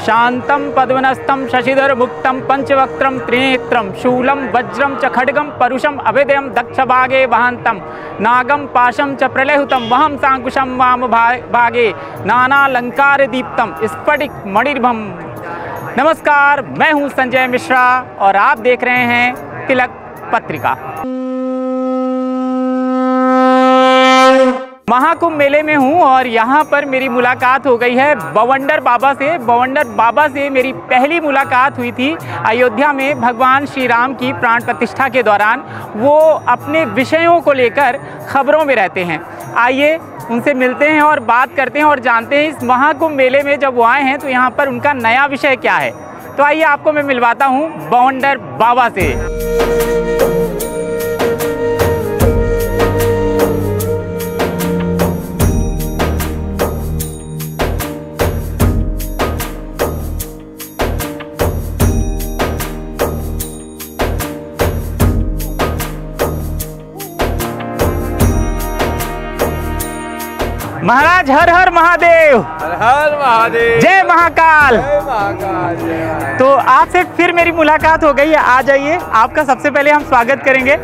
शांतं पद्मनस्तं शशिधर मुक्तं पंचवक्त्रं त्रिनेत्रं शूलं वज्रं च खड्गं परुषं अभेदयं दक्षभागे वहान्तं नागं पाशं च प्रलहुतं वहं सांकुशं वाम भागे नानालंकार दीप्तं स्फटिक मणिर्भम। नमस्कार, मैं हूं संजय मिश्रा और आप देख रहे हैं तिलक पत्रिका। महाकुंभ मेले में हूँ और यहाँ पर मेरी मुलाकात हो गई है बवंडर बाबा से। बवंडर बाबा से मेरी पहली मुलाकात हुई थी अयोध्या में भगवान श्री राम की प्राण प्रतिष्ठा के दौरान। वो अपने विषयों को लेकर खबरों में रहते हैं। आइए उनसे मिलते हैं और बात करते हैं और जानते हैं इस महाकुंभ मेले में जब वो आए हैं तो यहाँ पर उनका नया विषय क्या है। तो आइए आपको मैं मिलवाता हूँ बवंडर बाबा से। महाराज हर हर महादेव, हर हर महादेव, जय महाकाल। जय महाकाल, जय महाकाल। तो आपसे फिर मेरी मुलाकात हो गई है। आ जाइए, आपका सबसे पहले हम स्वागत करेंगे।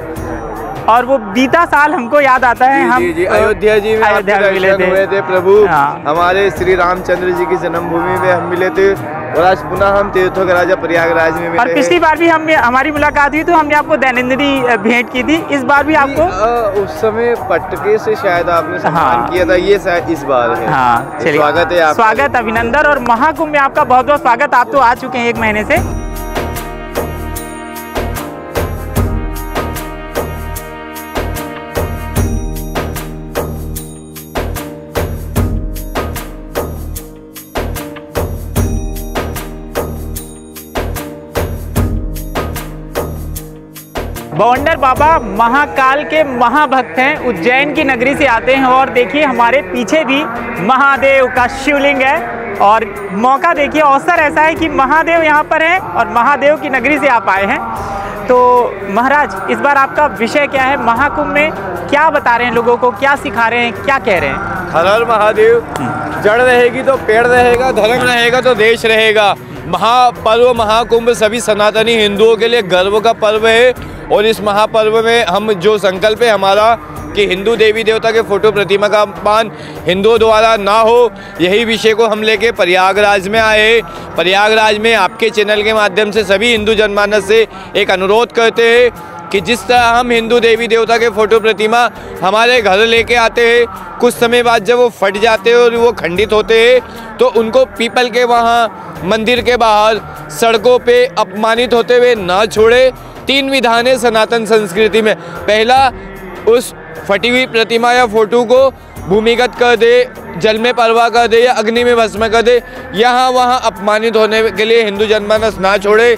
और वो बीता साल हमको याद आता है, हम जी अयोध्या जी में अयोध्या में मिले हुए थे प्रभु। हाँ। हमारे श्री रामचंद्र जी की जन्मभूमि में हम मिले थे और आज पुनः हम तीर्थों के राजा प्रयागराज में मिले। और पिछली बार भी हमारी मुलाकात हुई तो हमने आपको दैनंदिनी भेंट की थी। इस बार भी आपको उस समय पटके से शायद आपने सम्मान किया था, ये शायद इस बार है। हाँ, चलिए, स्वागत है आपका। स्वागत, अभिनंदन। और महाकुंभ में आपका बहुत बहुत स्वागत। आप तो आ चुके हैं 1 महीने से। बवंडर बाबा महाकाल के महाभक्त हैं, उज्जैन की नगरी से आते हैं। और देखिए हमारे पीछे भी महादेव का शिवलिंग है और मौका देखिए, अवसर ऐसा है कि महादेव यहाँ पर हैं और महादेव की नगरी से आप आए हैं। तो महाराज, इस बार आपका विषय क्या है? महाकुंभ में क्या बता रहे हैं लोगों को, क्या सिखा रहे हैं, क्या कह रहे हैं? हर हर महादेव। जड़ रहेगी तो पेड़ रहेगा, धर्म रहेगा तो देश रहेगा। महापर्व महाकुंभ सभी सनातनी हिंदुओं के लिए गर्व का पर्व है। और इस महापर्व में हम जो संकल्प है हमारा कि हिंदू देवी देवता के फोटो प्रतिमा का अपमान हिंदुओं द्वारा ना हो, यही विषय को हम लेके प्रयागराज में आए। प्रयागराज में आपके चैनल के माध्यम से सभी हिंदू जनमानस से एक अनुरोध करते हैं कि जिस तरह हम हिंदू देवी देवता के फोटो प्रतिमा हमारे घर लेके आते हैं, कुछ समय बाद जब वो फट जाते हैं और वो खंडित होते हैं तो उनको पीपल के वहाँ मंदिर के बाहर सड़कों पे अपमानित होते हुए ना छोड़े। 3 विधान है सनातन संस्कृति में। पहला, उस फटी हुई प्रतिमा या फोटो को भूमिगत कर दे, जल में परवा कर दे या अग्नि में भस्म कर दे। यहाँ वहाँ अपमानित होने के लिए हिंदू जनमानस ना छोड़े,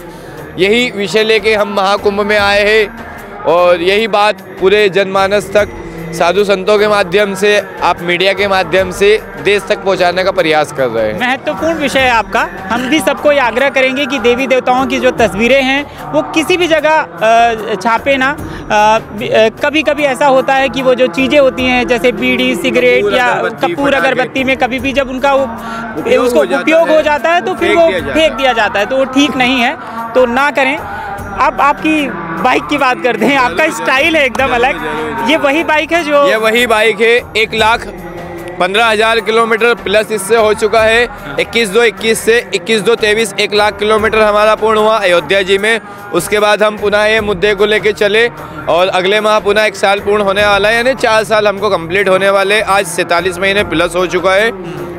यही विषय लेके हम महाकुंभ में आए हैं। और यही बात पूरे जनमानस तक साधु संतों के माध्यम से, आप मीडिया के माध्यम से देश तक पहुंचाने का प्रयास कर रहे हैं। महत्वपूर्ण विषय है आपका। हम भी सबको ये आग्रह करेंगे कि देवी देवताओं की जो तस्वीरें हैं वो किसी भी जगह छापे ना। कभी कभी ऐसा होता है कि वो जो चीज़ें होती हैं जैसे बीड़ी, सिगरेट या कपूर, अगरबत्ती में कभी भी जब उनका उसको उपयोग हो जाता है तो फिर वो फेंक दिया जाता है, तो वो ठीक नहीं है, तो ना करें। अब आपकी बाइक की बात करते हैं। आपका स्टाइल है एकदम अलग। ये वही बाइक है जो, ये वही बाइक है। 1,15,000 किलोमीटर प्लस इससे हो चुका है। 21/2/21 से 21/2/23 1 लाख किलोमीटर हमारा पूर्ण हुआ अयोध्या जी में। उसके बाद हम पुनः ये मुद्दे को लेके चले और अगले माह पुनः 1 साल पूर्ण होने वाला है, यानी 4 साल हमको कंप्लीट होने वाले। आज 47 महीने प्लस हो चुका है,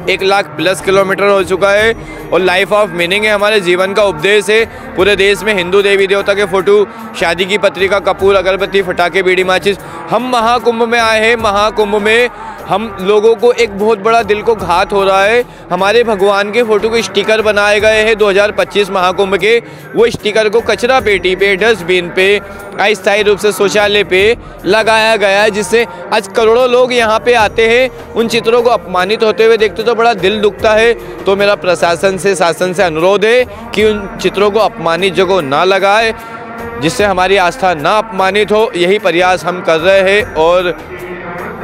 1 लाख प्लस किलोमीटर हो चुका है। और लाइफ ऑफ मीनिंग है, हमारे जीवन का उपदेश है। पूरे देश में हिंदू देवी देवता के फोटो, शादी की पत्रिका, कपूर, अगरबत्ती, फटाके, बीड़ी, माचिस। हम महाकुंभ में आए हैं। महाकुंभ में हम लोगों को एक बहुत बड़ा दिल को घात हो रहा है। हमारे भगवान के फोटो के स्टिकर बनाए गए हैं 2025 महाकुंभ के। वो स्टिकर को कचरा पेटी पे, डस्टबिन पे, अस्थायी रूप से शौचालय पे लगाया गया है, जिससे आज करोड़ों लोग यहाँ पे आते हैं। उन चित्रों को अपमानित होते हुए देखते तो बड़ा दिल दुखता है। तो मेरा प्रशासन से, शासन से अनुरोध है कि उन चित्रों को अपमानित जगह ना लगाए, जिससे हमारी आस्था ना अपमानित हो। यही प्रयास हम कर रहे हैं और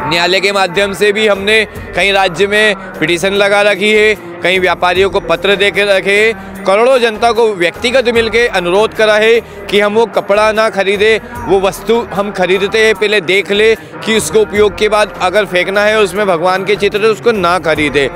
न्यायालय के माध्यम से भी हमने कई राज्य में पिटीशन लगा रखी है, कई व्यापारियों को पत्र दे के रखे, करोड़ों जनता को व्यक्तिगत मिलके अनुरोध करा है कि हम वो कपड़ा ना खरीदे, वो वस्तु हम खरीदते हैं पहले देख ले कि उसको उपयोग के बाद अगर फेंकना है उसमें भगवान के चित्र है उसको ना खरीदे।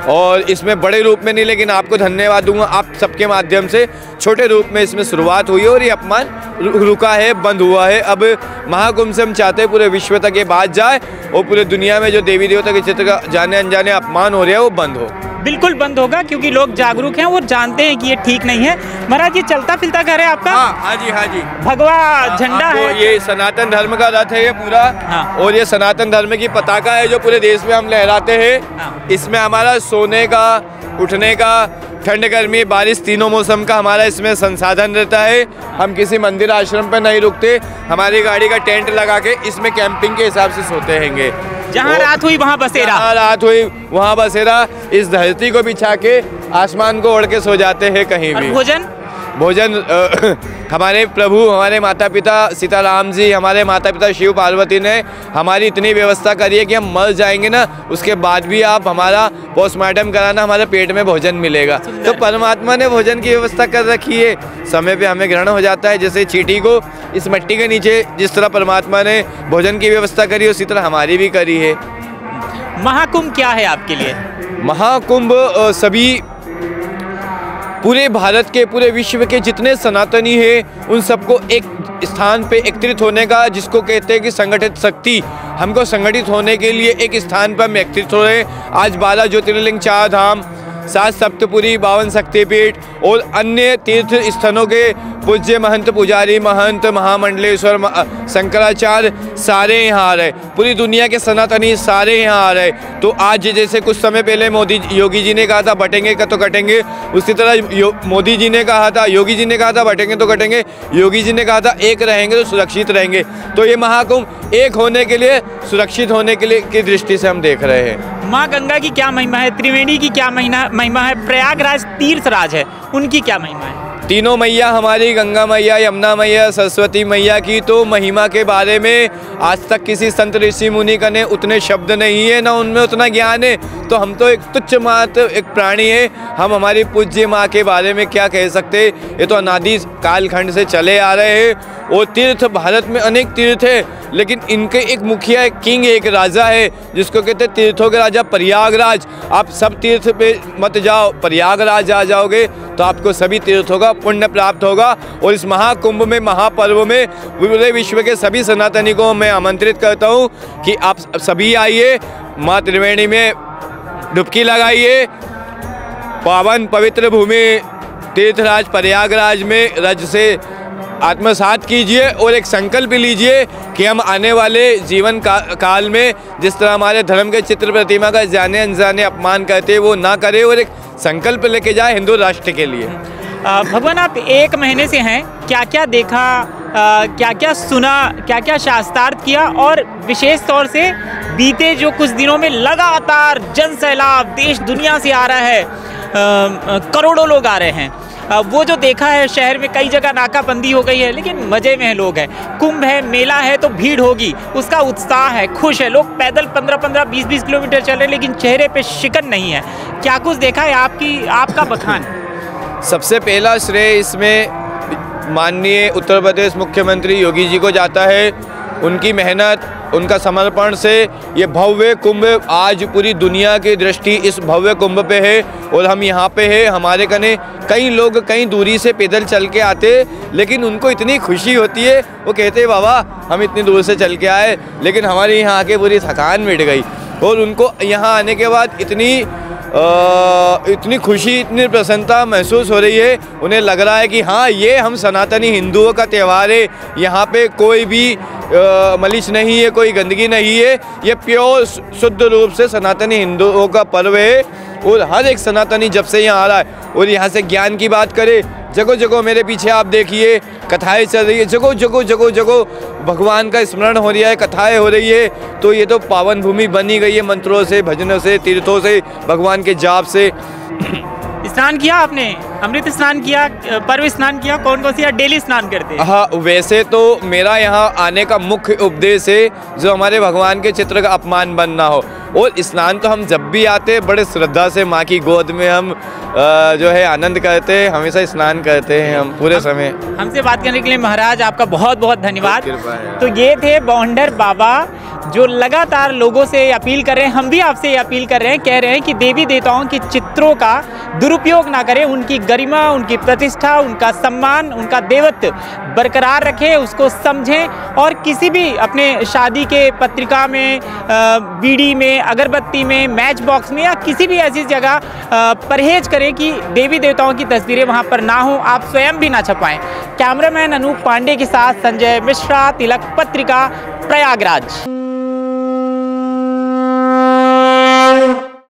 और इसमें बड़े रूप में नहीं, लेकिन आपको धन्यवाद दूंगा, आप सबके माध्यम से छोटे रूप में इसमें शुरुआत हुई है और ये अपमान रुका है, बंद हुआ है। अब महाकुंभ से हम चाहते हैं पूरे विश्व तक ये बात जाए और पूरे दुनिया में जो देवी देवता के चित्र का जाने अनजाने अपमान हो रहा है वो बंद हो। बिल्कुल बंद होगा, क्योंकि लोग जागरूक हैं और जानते हैं कि ये ठीक नहीं है। महाराज, ये चलता फिरता घर है आपका? हाँ जी, हाँ जी। भगवा झंडा है, ये सनातन धर्म का रथ है ये पूरा। हाँ। और ये सनातन धर्म की पताका है जो पूरे देश में हम लहराते हैं। हाँ। इसमें हमारा सोने का, उठने का, ठंड गर्मी बारिश तीनों मौसम का हमारा इसमें संसाधन रहता है। हम किसी मंदिर आश्रम पर नहीं रुकते, हमारी गाड़ी का टेंट लगा के इसमें कैंपिंग के हिसाब से सोते हैंगे। जहाँ रात हुई वहाँ बसेरा, जहाँ रात हुई वहाँ बसेरा, इस धरती को बिछा के आसमान को ओढ़ के सो जाते हैं कहीं भी। भोजन हमारे प्रभु, हमारे माता पिता सीताराम जी, हमारे माता पिता शिव पार्वती ने हमारी इतनी व्यवस्था करी है कि हम मर जाएंगे ना उसके बाद भी आप हमारा पोस्टमार्टम कराना, हमारे पेट में भोजन मिलेगा। तो परमात्मा ने भोजन की व्यवस्था कर रखी है, समय पे हमें ग्रहण हो जाता है। जैसे चींटी को इस मिट्टी के नीचे जिस तरह परमात्मा ने भोजन की व्यवस्था करी उसी तरह हमारी भी करी है। महाकुंभ क्या है आपके लिए? महाकुंभ सभी पूरे भारत के, पूरे विश्व के जितने सनातनी हैं उन सबको एक स्थान पे एकत्रित होने का, जिसको कहते हैं कि संगठित शक्ति, हमको संगठित होने के लिए एक स्थान पर हम एकत्रित हो रहे हैं। आज 12 ज्योतिर्लिंग, 4 धाम, 7 सप्तपुरी, 52 शक्तिपीठ और अन्य तीर्थ स्थलों के पूज्य महंत, पुजारी, महंत, महामंडलेश्वर, शंकराचार्य सारे यहाँ आ रहे, पूरी दुनिया के सनातनी सारे यहाँ आ रहे। तो आज जैसे कुछ समय पहले योगी जी ने कहा था बटेंगे तो कटेंगे, उसी तरह मोदी जी ने कहा था, योगी जी ने कहा था बटेंगे तो कटेंगे, योगी जी ने कहा था एक रहेंगे तो सुरक्षित रहेंगे। तो ये महाकुंभ एक होने के लिए, सुरक्षित होने के लिए की दृष्टि से हम देख रहे हैं। माँ गंगा की क्या महिमा है? त्रिवेणी की क्या महिमा है? प्रयागराज तीर्थराज है, उनकी क्या महिमा है? तीनों मैया हमारी, गंगा मैया, यमुना मैया, सरस्वती मैया की तो महिमा के बारे में आज तक किसी संत ऋषि मुनि का ने उतने शब्द नहीं है, ना उनमें उतना ज्ञान है। तो हम तो एक तुच्छ मात्र एक प्राणी है, हम हमारी पूज्य माँ के बारे में क्या कह सकते? ये तो अनादि कालखंड से चले आ रहे हैं। और तीर्थ, भारत में अनेक तीर्थ है, लेकिन इनके एक मुखिया, एक किंग, एक राजा है जिसको कहते हैं तीर्थों के राजा, प्रयागराज। आप सब तीर्थ पे मत जाओ, प्रयागराज आ जाओगे तो आपको सभी तीर्थों का पुण्य प्राप्त होगा। और इस महाकुंभ में, महापर्व में पूरे विश्व के सभी सनातनी को मैं आमंत्रित करता हूँ कि आप सभी आइए, माँ त्रिवेणी में डुबकी लगाइए, पावन पवित्र भूमि तीर्थराज प्रयागराज में रज से आत्मसात कीजिए और एक संकल्प लीजिए कि हम आने वाले जीवन काल में जिस तरह हमारे धर्म के चित्र प्रतिमा का जाने अनजाने अपमान करते वो ना करे और एक संकल्प लेके जाए हिंदू राष्ट्र के लिए। भगवान, आप 1 महीने से हैं, क्या क्या देखा, क्या क्या सुना, क्या क्या शास्त्रार्थ किया, और विशेष तौर से बीते जो कुछ दिनों में लगातार जन सैलाब देश दुनिया से आ रहा है, करोड़ों लोग आ रहे हैं, वो जो देखा है, शहर में कई जगह नाकाबंदी हो गई है लेकिन मज़े में है लोग हैं, कुंभ है, मेला है तो भीड़ होगी, उसका उत्साह है, खुश है, लोग पैदल 15-15, 20-20 किलोमीटर चल रहे हैं लेकिन चेहरे पे शिकन नहीं है। क्या कुछ देखा है आपका बखान? सबसे पहला श्रेय इसमें माननीय उत्तर प्रदेश मुख्यमंत्री योगी जी को जाता है। उनकी मेहनत, उनका समर्पण से ये भव्य कुंभ आज पूरी दुनिया की दृष्टि इस भव्य कुंभ पे है और हम यहाँ पे है। हमारे कने कई लोग कई दूरी से पैदल चल के आते, लेकिन उनको इतनी खुशी होती है, वो कहते बाबा हम इतनी दूर से चल के आए लेकिन हमारे यहाँ आके पूरी थकान मिट गई। और उनको यहाँ आने के बाद इतनी खुशी, इतनी प्रसन्नता महसूस हो रही है, उन्हें लग रहा है कि हाँ ये हम सनातनी हिंदुओं का त्यौहार है, यहाँ पे कोई भी मलिच नहीं है, कोई गंदगी नहीं है, ये प्योर शुद्ध रूप से सनातनी हिंदुओं का पर्व है। और हर एक सनातनी जब से यहाँ आ रहा है और यहाँ से ज्ञान की बात करे, जगह जगह मेरे पीछे आप देखिए कथाएं चल रही है, जगह भगवान का स्मरण हो रहा है, कथाएं हो रही है। तो ये तो पावन भूमि बनी गई है मंत्रों से, भजनों से, तीर्थों से, भगवान के जाप से। स्नान किया आपने, अमृत स्नान किया, पर्व स्नान किया, कौन कौन सी डेली स्नान करते हैं? हाँ, वैसे तो मेरा यहाँ आने का मुख्य उपदेश है जो हमारे भगवान के चित्र का अपमान बनना हो, और स्नान तो हम जब भी आते बड़े श्रद्धा से माँ की गोद में हम जो है आनंद करते हैं, हमेशा स्नान करते हैं हम पूरे समय। हमसे बात करने के लिए महाराज आपका बहुत बहुत धन्यवाद। कृपा है। तो ये थे बौंडर बाबा जो लगातार लोगों से अपील कर रहे हैं, हम भी आपसे ये अपील कर रहे हैं, कह रहे हैं कि देवी देवताओं के चित्रों का दुरुपयोग ना करें, उनकी गरिमा, उनकी प्रतिष्ठा, उनका सम्मान, उनका देवत्व बरकरार रखें, उसको समझें, और किसी भी अपने शादी के पत्रिका में, बीड़ी में, अगरबत्ती में, मैच बॉक्स में या किसी भी ऐसी जगह परहेज करें कि देवी देवताओं की तस्वीरें वहाँ पर ना हो, आप स्वयं भी ना छपाएं। कैमरामैन अनूप पांडे के साथ संजय मिश्रा, तिलक पत्रिका, प्रयागराज।